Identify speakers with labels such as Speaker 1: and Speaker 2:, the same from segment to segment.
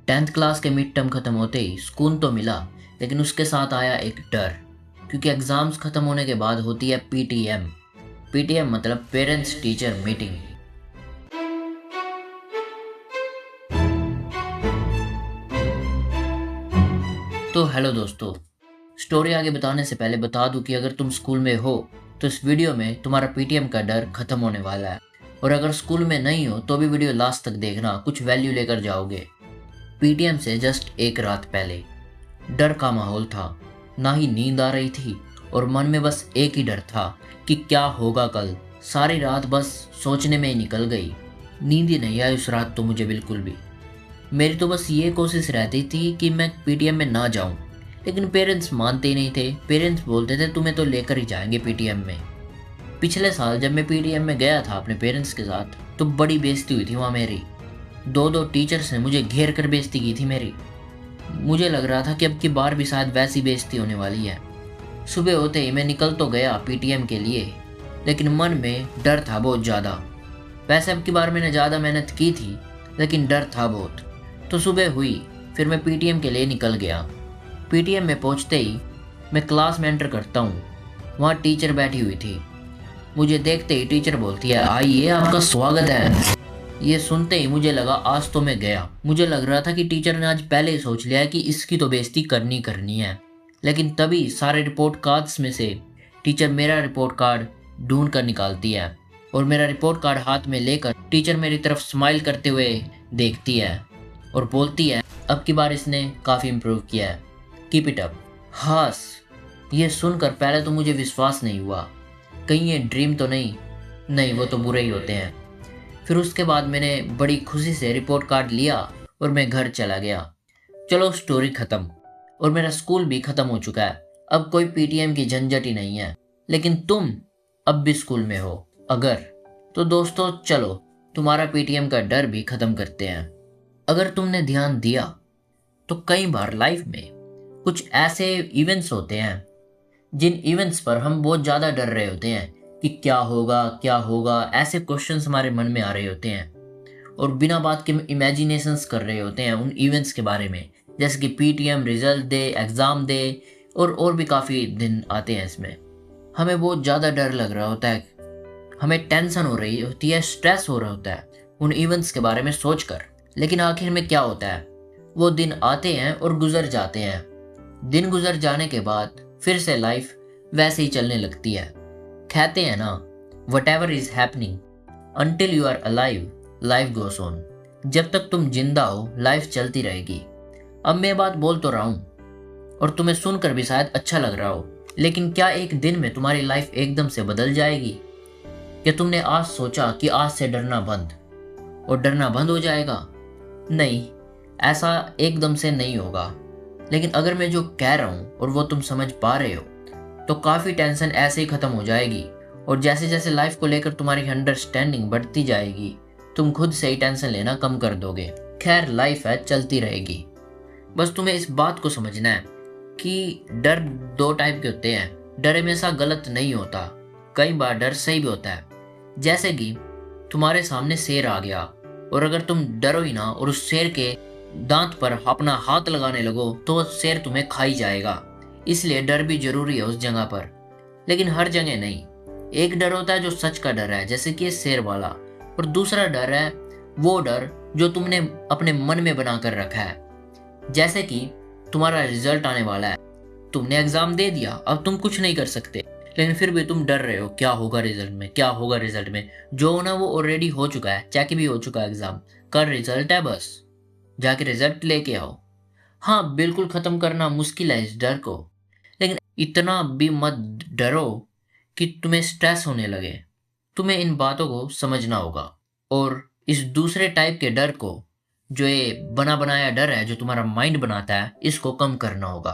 Speaker 1: 10th class के mid term ख़त्म होते ही सुकून तो मिला, लेकिन उसके साथ आया एक डर, क्योंकि एग्ज़ाम्स ख़त्म होने के बाद होती है पीटीएम। पीटीएम मतलब पेरेंट्स टीचर मीटिंग। तो हेलो दोस्तों, स्टोरी आगे बताने से पहले बता दूं कि अगर तुम स्कूल में हो तो इस वीडियो में तुम्हारा पीटीएम का डर ख़त्म होने वाला है, और अगर स्कूल में नहीं हो तो भी वीडियो लास्ट तक देखना, कुछ वैल्यू लेकर जाओगे। पीटीएम से जस्ट एक रात पहले डर का माहौल था। ना ही नींद आ रही थी और मन में बस एक ही डर था कि क्या होगा कल। सारी रात बस सोचने में ही निकल गई। नींद ही नहीं आई उस रात तो मुझे बिल्कुल भी। मेरी तो बस ये कोशिश रहती थी कि मैं पीटीएम में ना जाऊं, लेकिन पेरेंट्स मानते ही नहीं थे। पेरेंट्स बोलते थे तुम्हें तो लेकर ही जाएंगे पीटीएम में। पिछले साल जब मैं पीटीएम में गया था अपने पेरेंट्स के साथ, तो बड़ी बेइज्जती हुई थी वहाँ मेरी। दो टीचर्स ने मुझे घेर कर बेइज्जती की थी मेरी। मुझे लग रहा था कि अब की बार भी शायद वैसी बेइज्जती होने वाली है। सुबह होते ही मैं निकल तो गया पीटीएम के लिए, लेकिन मन में डर था बहुत ज़्यादा। वैसे अब की बार मैंने ज़्यादा मेहनत की थी, लेकिन डर था बहुत। तो सुबह हुई, फिर मैं पीटीएम के लिए निकल गया। पीटीएम में पहुंचते ही मैं क्लास में एंटर करता हूँ। वहाँ टीचर बैठी हुई थी। मुझे देखते ही टीचर बोलती है, आइए आपका स्वागत है। ये सुनते ही मुझे लगा आज तो मैं गया। मुझे लग रहा था कि टीचर ने आज पहले ही सोच लिया है कि इसकी तो बेइज्जती करनी है। लेकिन तभी सारे रिपोर्ट कार्ड्स में से टीचर मेरा रिपोर्ट कार्ड ढूंढ कर निकालती है, और मेरा रिपोर्ट कार्ड हाथ में लेकर टीचर मेरी तरफ स्माइल करते हुए देखती है और बोलती है, अब की बार इसने काफ़ी इम्प्रूव किया है, कीप इट अप। हास, ये सुनकर पहले तो मुझे विश्वास नहीं हुआ, कहीं ये ड्रीम तो नहीं, वो तो बुरे ही होते हैं। फिर उसके बाद मैंने बड़ी खुशी से रिपोर्ट कार्ड लिया और मैं घर चला गया। चलो स्टोरी ख़त्म, और मेरा स्कूल भी ख़त्म हो चुका है। अब कोई पीटीएम की झंझट ही नहीं है। लेकिन तुम अब भी स्कूल में हो अगर, तो दोस्तों चलो तुम्हारा पीटीएम का डर भी ख़त्म करते हैं। अगर तुमने ध्यान दिया तो कई बार लाइफ में कुछ ऐसे इवेंट्स होते हैं जिन इवेंट्स पर हम बहुत ज़्यादा डर रहे होते हैं कि क्या होगा, ऐसे क्वेश्चंस हमारे मन में आ रहे होते हैं, और बिना बात के इमेजिनेशंस कर रहे होते हैं उन इवेंट्स के बारे में, जैसे कि PTM, result day, exam day, और भी काफ़ी दिन आते हैं। इसमें हमें बहुत ज़्यादा डर लग रहा होता है, हमें टेंशन हो रही होती है, स्ट्रेस हो रहा होता है उन इवेंट्स के बारे में सोचकर। लेकिन आखिर में क्या होता है, वो दिन आते हैं और गुजर जाते हैं। दिन गुजर जाने के बाद फिर से लाइफ वैसे ही चलने लगती है। कहते हैं ना, whatever is happening until you are alive, life goes on। जब तक तुम जिंदा हो लाइफ चलती रहेगी। अब मैं बात बोल तो रहा हूँ और तुम्हें सुनकर भी शायद अच्छा लग रहा हो, लेकिन क्या एक दिन में तुम्हारी लाइफ एकदम से बदल जाएगी? क्या तुमने आज सोचा कि आज से डरना बंद, और डरना बंद हो जाएगा? नहीं, ऐसा एकदम से नहीं होगा। लेकिन अगर मैं जो कह रहा हूँ और वो तुम समझ पा रहे हो, तो काफ़ी टेंशन ऐसे ही ख़त्म हो जाएगी, और जैसे जैसे लाइफ को लेकर तुम्हारी अंडरस्टैंडिंग बढ़ती जाएगी, तुम खुद से ही टेंशन लेना कम कर दोगे। खैर, लाइफ है, चलती रहेगी। बस तुम्हें इस बात को समझना है कि डर दो टाइप के होते हैं। डर हमेशा गलत नहीं होता, कई बार डर सही भी होता है। जैसे कि तुम्हारे सामने शेर आ गया, और अगर तुम डरो ही ना और उस शेर के दांत पर अपना हाथ लगाने लगो, तो शेर तुम्हें खा ही जाएगा। इसलिए डर भी जरूरी है उस जगह पर, लेकिन हर जगह नहीं। एक डर होता है जो सच का डर है, जैसे कि शेर वाला, और दूसरा डर है वो डर जो तुमने अपने मन में बनाकर रखा है। जैसे कि तुम्हारा रिजल्ट आने वाला है, तुमने एग्जाम दे दिया, अब तुम कुछ नहीं कर सकते, लेकिन फिर भी तुम डर रहे हो, क्या होगा रिजल्ट में। जो होना वो ऑलरेडी हो चुका है, चेक भी हो चुका है एग्जाम, कल रिजल्ट है, बस जाके रिजल्ट लेके आओ। हाँ, बिल्कुल ख़त्म करना मुश्किल है इस डर को, लेकिन इतना भी मत डरो कि तुम्हें स्ट्रेस होने लगे। तुम्हें इन बातों को समझना होगा, और इस दूसरे टाइप के डर को, जो ये बना बनाया डर है जो तुम्हारा माइंड बनाता है, इसको कम करना होगा।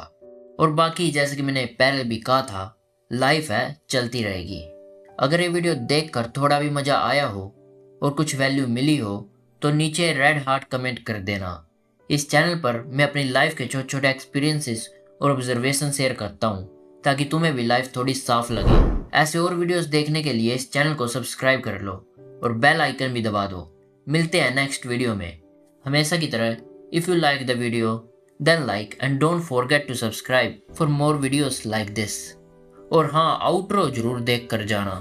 Speaker 1: और बाकी जैसे कि मैंने पहले भी कहा था, लाइफ है, चलती रहेगी। अगर ये वीडियो देखकर थोड़ा भी मज़ा आया हो और कुछ वैल्यू मिली हो, तो नीचे रेड हार्ट कमेंट कर देना। इस चैनल पर मैं अपनी लाइफ के छोटे छोटे एक्सपीरियंसेस और ऑब्जर्वेशन शेयर करता हूँ, ताकि तुम्हें भी लाइफ थोड़ी साफ लगे। ऐसे और वीडियोस देखने के लिए इस चैनल को सब्सक्राइब कर लो और बेल आइकन भी दबा दो। मिलते हैं नेक्स्ट वीडियो में। हमेशा की तरह If you like the video, then like and don't forget to subscribe for more videos like this. और हाँ, आउट्रो जरूर देख कर जाना।